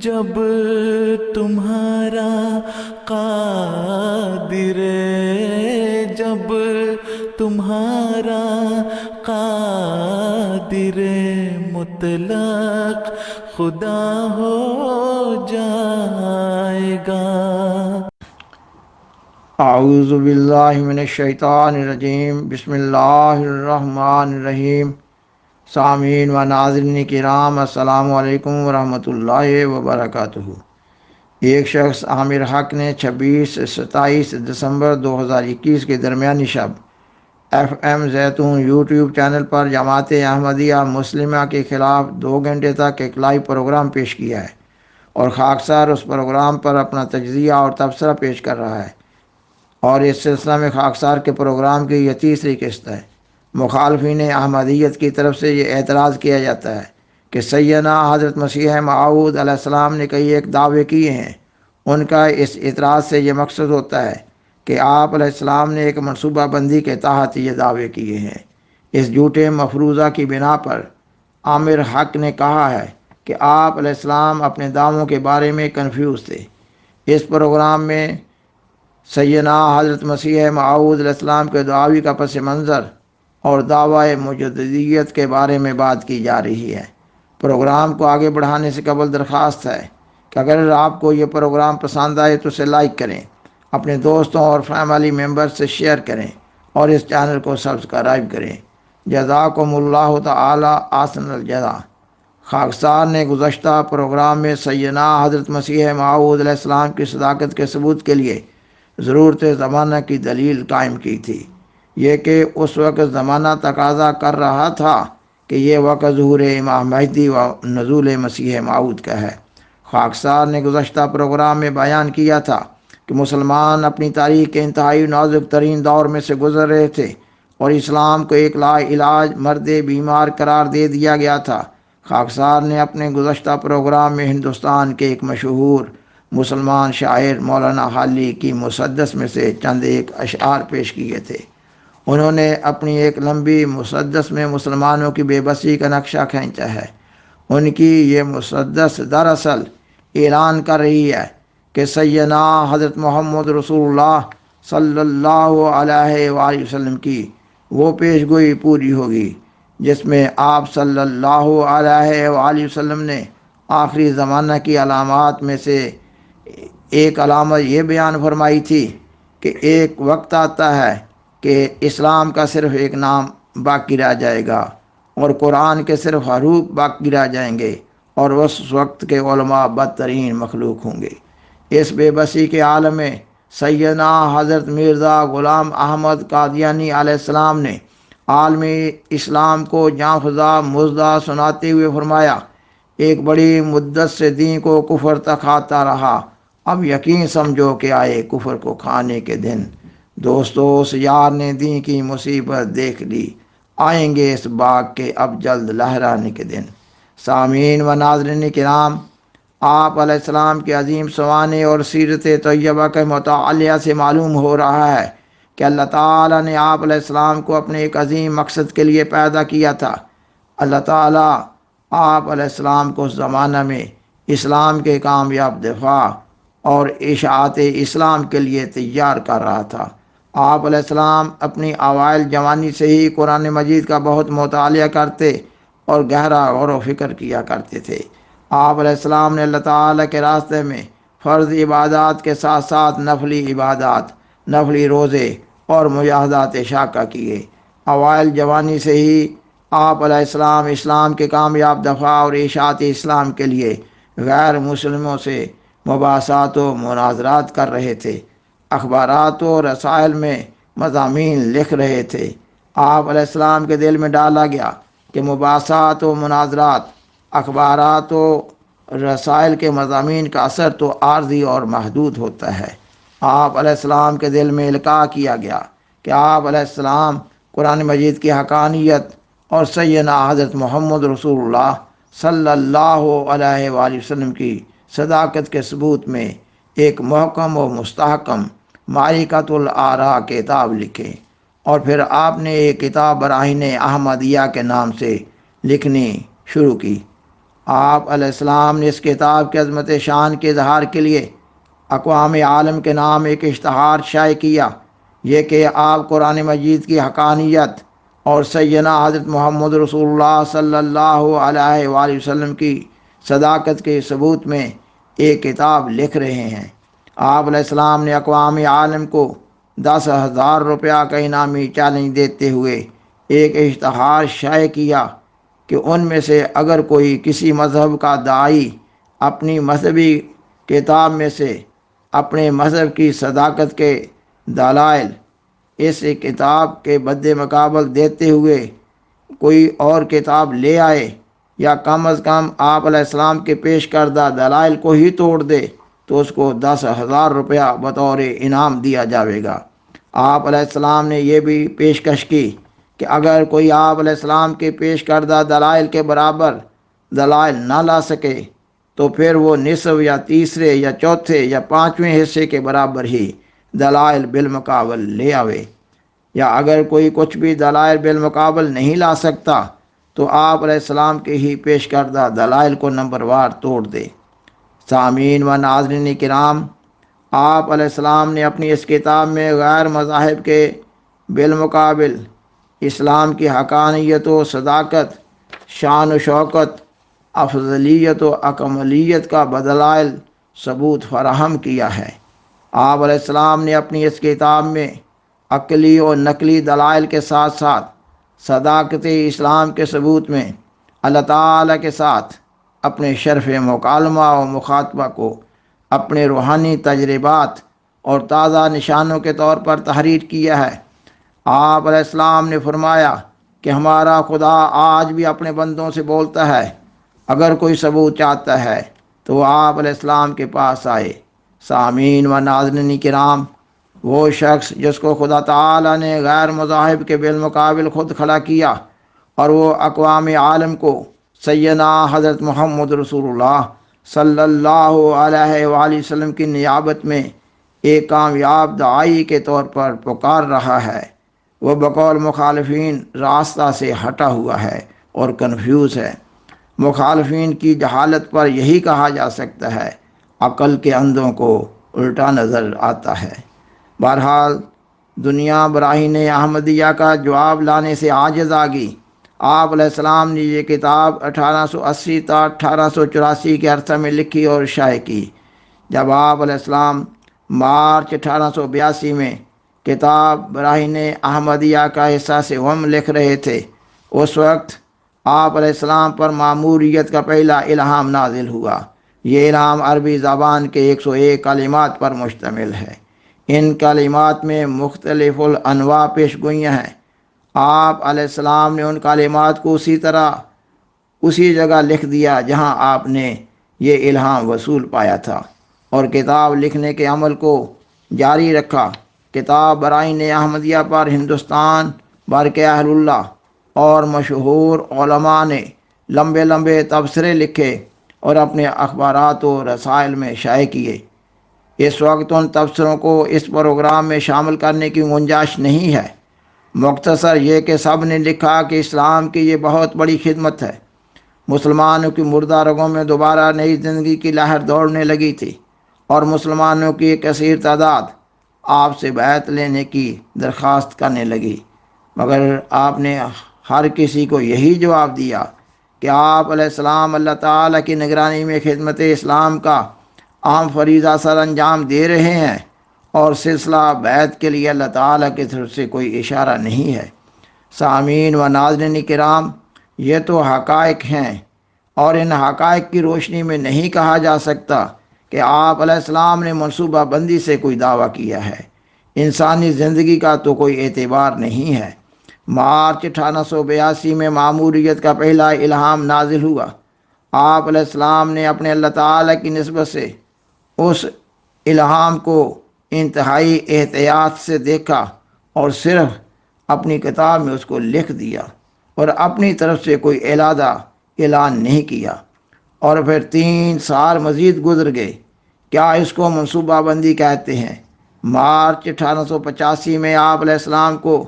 جب تمہارا قادر، جب تمہارا قادر مطلق خدا ہو جائے گا۔ اعوذ باللہ من الشیطان الرجیم، بسم اللہ الرحمن الرحیم۔ سامعین و ناظرین کرام، السلام علیکم ورحمۃ اللہ وبرکاتہ۔ ایک شخص عامر حق نے 26 سے 27 دسمبر 2021 کے درمیانی شب FM زیتون یوٹیوب چینل پر جماعت احمدیہ مسلمہ کے خلاف 2 گھنٹے تک ایک لائیو پروگرام پیش کیا ہے اور خاکسار اس پروگرام پر اپنا تجزیہ اور تبصرہ پیش کر رہا ہے، اور اس سلسلہ میں خاکسار کے پروگرام کی یہ تیسری قسط ہے۔ مخالفین احمدیت کی طرف سے یہ اعتراض کیا جاتا ہے کہ سیدنا حضرت مسیح موعود علیہ السلام نے کئی ایک دعوے کیے ہیں۔ ان کا اس اعتراض سے یہ مقصد ہوتا ہے کہ آپ علیہ السلام نے ایک منصوبہ بندی کے تحت یہ دعوے کیے ہیں۔ اس جھوٹے مفروضہ کی بنا پر عامر حق نے کہا ہے کہ آپ علیہ السلام اپنے دعووں کے بارے میں کنفیوز تھے۔ اس پروگرام میں سیدنا حضرت مسیح موعود علیہ السلام کے دعوی کا پس منظر اور دعوی مجددیت کے بارے میں بات کی جا رہی ہے۔ پروگرام کو آگے بڑھانے سے قبل درخواست ہے کہ اگر آپ کو یہ پروگرام پسند آئے تو اسے لائک کریں، اپنے دوستوں اور فیملی ممبر سے شیئر کریں اور اس چینل کو سبسکرائب کریں۔ جزاکم اللہ تعالی احسن الجزا۔ خاکسار نے گزشتہ پروگرام میں سیدنا حضرت مسیح موعود علیہ السلام کی صداقت کے ثبوت کے لیے ضرورت زمانہ کی دلیل قائم کی تھی، یہ کہ اس وقت زمانہ تقاضا کر رہا تھا کہ یہ وقت ظہور امام مہدی و نزول مسیح موعود کا ہے۔ خاکسار نے گزشتہ پروگرام میں بیان کیا تھا کہ مسلمان اپنی تاریخ کے انتہائی نازک ترین دور میں سے گزر رہے تھے اور اسلام کو ایک لا علاج مرد بیمار قرار دے دیا گیا تھا۔ خاکسار نے اپنے گزشتہ پروگرام میں ہندوستان کے ایک مشہور مسلمان شاعر مولانا حالی کی مسدس میں سے چند ایک اشعار پیش کیے تھے۔ انہوں نے اپنی ایک لمبی مسدس میں مسلمانوں کی بے بسی کا نقشہ کھینچا ہے۔ ان کی یہ مسدس دراصل اعلان کر رہی ہے کہ سیدنا حضرت محمد رسول اللہ صلی اللہ علیہ وآلہ وسلم کی وہ پیش گوئی پوری ہوگی جس میں آپ صلی اللہ علیہ وآلہ وسلم نے آخری زمانہ کی علامات میں سے ایک علامت یہ بیان فرمائی تھی کہ ایک وقت آتا ہے کہ اسلام کا صرف ایک نام باقی رہ جائے گا اور قرآن کے صرف حروف باقی رہ جائیں گے، اور اس وقت کے علماء بدترین مخلوق ہوں گے۔ اس بے بسی کے عالم میں سیدنا حضرت مرزا غلام احمد قادیانی علیہ السلام نے عالمی اسلام کو جاں فضا مژدہ سناتے ہوئے فرمایا، ایک بڑی مدت سے دین کو کفر تک کھاتا رہا، اب یقین سمجھو کہ آئے کفر کو کھانے کے دن۔ دوستو، اس یار نے دین کی مصیبت دیکھ لی، آئیں گے اس باغ کے اب جلد لہرانے کے دن۔ سامعین و ناظرین کرام، آپ علیہ السلام کی عظیم سوانے اور سیرت طیبہ کے مطالعہ سے معلوم ہو رہا ہے کہ اللہ تعالیٰ نے آپ علیہ السلام کو اپنے ایک عظیم مقصد کے لیے پیدا کیا تھا۔ اللہ تعالیٰ آپ علیہ السلام کو اس زمانہ میں اسلام کے کامیاب دفاع اور اشاعت اسلام کے لیے تیار کر رہا تھا۔ آپ علیہ السلام اپنی اوائل جوانی سے ہی قرآن مجید کا بہت مطالعہ کرتے اور گہرا غور و فکر کیا کرتے تھے۔ آپ علیہ السلام نے اللہ تعالیٰ کے راستے میں فرض عبادات کے ساتھ ساتھ نفلی عبادات، نفلی روزے اور مجاہدات شاقہ کیے۔ اوائل جوانی سے ہی آپ علیہ السلام اسلام کے کامیاب دفاع اور اشاعت اسلام کے لیے غیر مسلموں سے مباحثات و مناظرات کر رہے تھے، اخبارات و رسائل میں مضامین لکھ رہے تھے۔ آپ علیہ السلام کے دل میں ڈالا گیا کہ مباحثات و مناظرات، اخبارات و رسائل کے مضامین کا اثر تو عارضی اور محدود ہوتا ہے۔ آپ علیہ السلام کے دل میں القاء کیا گیا کہ آپ علیہ السلام قرآن مجید کی حقانیت اور سیدنا حضرت محمد رسول اللہ صلی اللہ علیہ وآلہ وسلم کی صداقت کے ثبوت میں ایک محکم و مستحکم معرکۃ الآراء کتاب لکھیں، اور پھر آپ نے ایک کتاب براہین احمدیہ کے نام سے لکھنی شروع کی۔ آپ علیہ السلام نے اس کتاب کی عظمت شان کے اظہار کے لیے اقوام عالم کے نام ایک اشتہار شائع کیا، یہ کہ آپ قرآن مجید کی حقانیت اور سیدنا حضرت محمد رسول اللہ صلی اللہ علیہ وآلہ وسلم کی صداقت کے ثبوت میں ایک کتاب لکھ رہے ہیں۔ آپ علیہ السلام نے اقوام عالم کو 10,000 روپیہ کا انعامی چیلنج دیتے ہوئے ایک اشتہار شائع کیا کہ ان میں سے اگر کوئی کسی مذہب کا داعی اپنی مذہبی کتاب میں سے اپنے مذہب کی صداقت کے دلائل اس کتاب کے بد مقابل دیتے ہوئے کوئی اور کتاب لے آئے یا کم از کم آپ علیہ السلام کے پیش کردہ دلائل کو ہی توڑ دے تو اس کو 10,000 روپیہ بطور انعام دیا جائے گا۔ آپ علیہ السلام نے یہ بھی پیشکش کی کہ اگر کوئی آپ علیہ السلام کے پیش کردہ دلائل کے برابر دلائل نہ لا سکے تو پھر وہ نصف یا تیسرے یا چوتھے یا پانچویں حصے کے برابر ہی دلائل بالمقابل لے آوے، یا اگر کوئی کچھ بھی دلائل بالمقابل نہیں لا سکتا تو آپ علیہ السلام کے ہی پیش کردہ دلائل کو نمبر وار توڑ دے۔ سامعین و ناظرین کرام، آپ علیہ السلام نے اپنی اس کتاب میں غیر مذاہب کے بالمقابل اسلام کی حقانیت و صداقت، شان و شوکت، افضلیت و اکملیت کا بدلائل ثبوت فراہم کیا ہے۔ آپ علیہ السلام نے اپنی اس کتاب میں عقلی اور نقلی دلائل کے ساتھ ساتھ صداقت اسلام کے ثبوت میں اللہ تعالیٰ کے ساتھ اپنے شرف مکالمہ و مخاطبہ کو اپنے روحانی تجربات اور تازہ نشانوں کے طور پر تحریر کیا ہے۔ آپ علیہ السلام نے فرمایا کہ ہمارا خدا آج بھی اپنے بندوں سے بولتا ہے، اگر کوئی ثبوت چاہتا ہے تو وہ آپ علیہ السلام کے پاس آئے۔ سامعین و ناظرین کرام، وہ شخص جس کو خدا تعالیٰ نے غیر مذاہب کے بالمقابل خود کھڑا کیا اور وہ اقوام عالم کو سیدنا حضرت محمد رسول اللہ صلی اللہ علیہ وآلہ وسلم کی نیابت میں ایک کامیاب داعی کے طور پر پکار رہا ہے، وہ بقول مخالفین راستہ سے ہٹا ہوا ہے اور کنفیوز ہے۔ مخالفین کی جہالت پر یہی کہا جا سکتا ہے، عقل کے اندھوں کو الٹا نظر آتا ہے۔ بہرحال دنیا براہین احمدیہ کا جواب لانے سے عاجز آ گئی۔ آپ علیہ السلام نے یہ کتاب 1880 تا 1884 کے عرصہ میں لکھی اور شائع کی۔ جب آپ علیہ السلام مارچ 1882 میں کتاب براہین احمدیہ کا حصہ سوم لکھ رہے تھے، اس وقت آپ علیہ السلام پر ماموریت کا پہلا الہام نازل ہوا۔ یہ الہام عربی زبان کے 101 کلمات پر مشتمل ہے۔ ان کلمات میں مختلف الانواع پیش گوئیاں ہیں۔ آپ علیہ السلام نے ان کلمات کو اسی جگہ لکھ دیا جہاں آپ نے یہ الہام وصول پایا تھا، اور کتاب لکھنے کے عمل کو جاری رکھا۔ کتاب براہین احمدیہ پر ہندوستان بھر کے اہل اللہ اور مشہور علماء نے لمبے لمبے تبصرے لکھے اور اپنے اخبارات و رسائل میں شائع کیے۔ اس وقت ان تبصروں کو اس پروگرام میں شامل کرنے کی گنجائش نہیں ہے۔ مختصر یہ کہ سب نے لکھا کہ اسلام کی یہ بہت بڑی خدمت ہے۔ مسلمانوں کی مردہ رگوں میں دوبارہ نئی زندگی کی لہر دوڑنے لگی تھی اور مسلمانوں کی ایک کثیر تعداد آپ سے بیعت لینے کی درخواست کرنے لگی، مگر آپ نے ہر کسی کو یہی جواب دیا کہ آپ علیہ السلام اللہ تعالیٰ کی نگرانی میں خدمت اسلام کا عام فریضہ سر انجام دے رہے ہیں، اور سلسلہ بیعت کے لیے اللہ تعالیٰ کی طرف سے کوئی اشارہ نہیں ہے۔ سامعین و ناظرین کرام، یہ تو حقائق ہیں، اور ان حقائق کی روشنی میں نہیں کہا جا سکتا کہ آپ علیہ السلام نے منصوبہ بندی سے کوئی دعویٰ کیا ہے۔ انسانی زندگی کا تو کوئی اعتبار نہیں ہے۔ مارچ 1882 میں ماموریت کا پہلا الہام نازل ہوا۔ آپ علیہ السلام نے اپنے اللہ تعالیٰ کی نسبت سے اس الہام کو انتہائی احتیاط سے دیکھا اور صرف اپنی کتاب میں اس کو لکھ دیا اور اپنی طرف سے کوئی علیحدہ اعلان نہیں کیا، اور پھر 3 سال مزید گزر گئے۔ کیا اس کو منصوبہ بندی کہتے ہیں؟ مارچ 1885 میں آپ علیہ السلام کو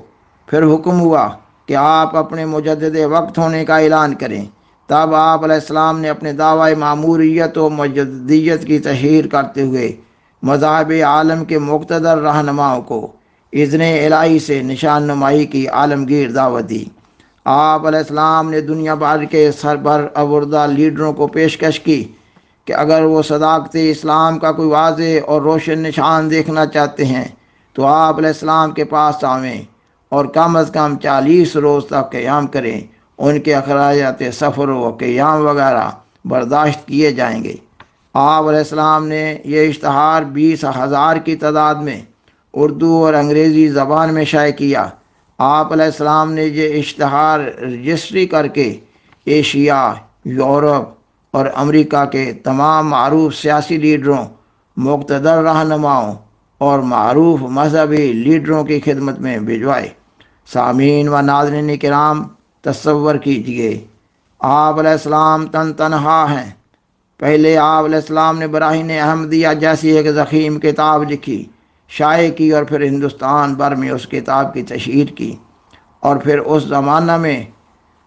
پھر حکم ہوا کہ آپ اپنے مجدد وقت ہونے کا اعلان کریں۔ تب آپ علیہ السلام نے اپنے دعوی معموریت و مجددیت کی تشہیر کرتے ہوئے مذاہب عالم کے مقتدر رہنماؤں کو اذن الہی سے نشان نمائی کی عالمگیر دعوت دی۔ آپ علیہ السلام نے دنیا بھر کے سربراہ لیڈروں کو پیشکش کی کہ اگر وہ صداقت اسلام کا کوئی واضح اور روشن نشان دیکھنا چاہتے ہیں تو آپ علیہ السلام کے پاس آویں اور کم از کم 40 روز تک قیام کریں۔ ان کے اخراجات سفر و قیام وغیرہ برداشت کیے جائیں گے۔ آپ علیہ السلام نے یہ اشتہار 20,000 کی تعداد میں اردو اور انگریزی زبان میں شائع کیا۔ آپ علیہ السلام نے یہ اشتہار رجسٹری کر کے ایشیا، یورپ اور امریکہ کے تمام معروف سیاسی لیڈروں، مقتدر رہنماؤں اور معروف مذہبی لیڈروں کی خدمت میں بھجوائے۔ سامعین و ناظرین کرام، تصور کیجئے آپ علیہ السلام تنہا ہیں۔ پہلے آپ علیہ السلام نے براہین احمدیہ جیسی ایک ضخیم کتاب لکھی، شائع کی اور پھر ہندوستان بھر میں اس کتاب کی تشہیر کی، اور پھر اس زمانہ میں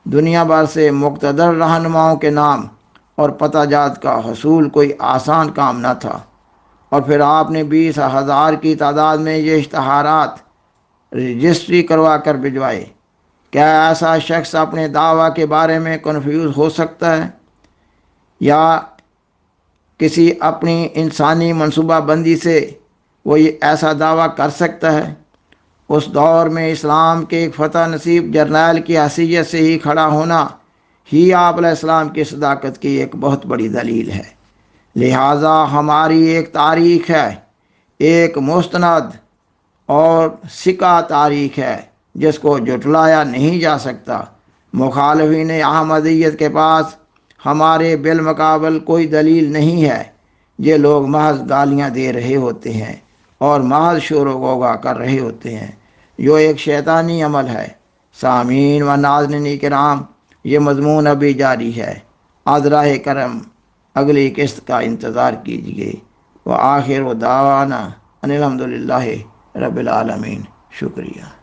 دنیا بھر سے مقتدر رہنماؤں کے نام اور پتہ جات کا حصول کوئی آسان کام نہ تھا، اور پھر آپ نے 20,000 کی تعداد میں یہ اشتہارات رجسٹری کروا کر بھجوائے۔ کیا ایسا شخص اپنے دعویٰ کے بارے میں کنفیوز ہو سکتا ہے یا کسی اپنی انسانی منصوبہ بندی سے وہ یہ ایسا دعویٰ کر سکتا ہے؟ اس دور میں اسلام کے ایک فتح نصیب جرنیل کی حیثیت سے ہی کھڑا ہونا ہی آپ علیہ السلام کی صداقت کی ایک بہت بڑی دلیل ہے۔ لہٰذا ہماری ایک تاریخ ہے، ایک مستند اور سکہ تاریخ ہے جس کو جھٹلایا نہیں جا سکتا۔ مخالفین احمدیت کے پاس ہمارے بالمقابل کوئی دلیل نہیں ہے۔ یہ لوگ محض گالیاں دے رہے ہوتے ہیں اور محض شور و غوغا کر رہے ہوتے ہیں، جو ایک شیطانی عمل ہے۔ سامعین و ناظرین کرام، یہ مضمون ابھی جاری ہے، عذرا کرم اگلی قسط کا انتظار کیجیے۔ وآخر دعوانا ان الحمدللہ رب العالمین۔ شکریہ۔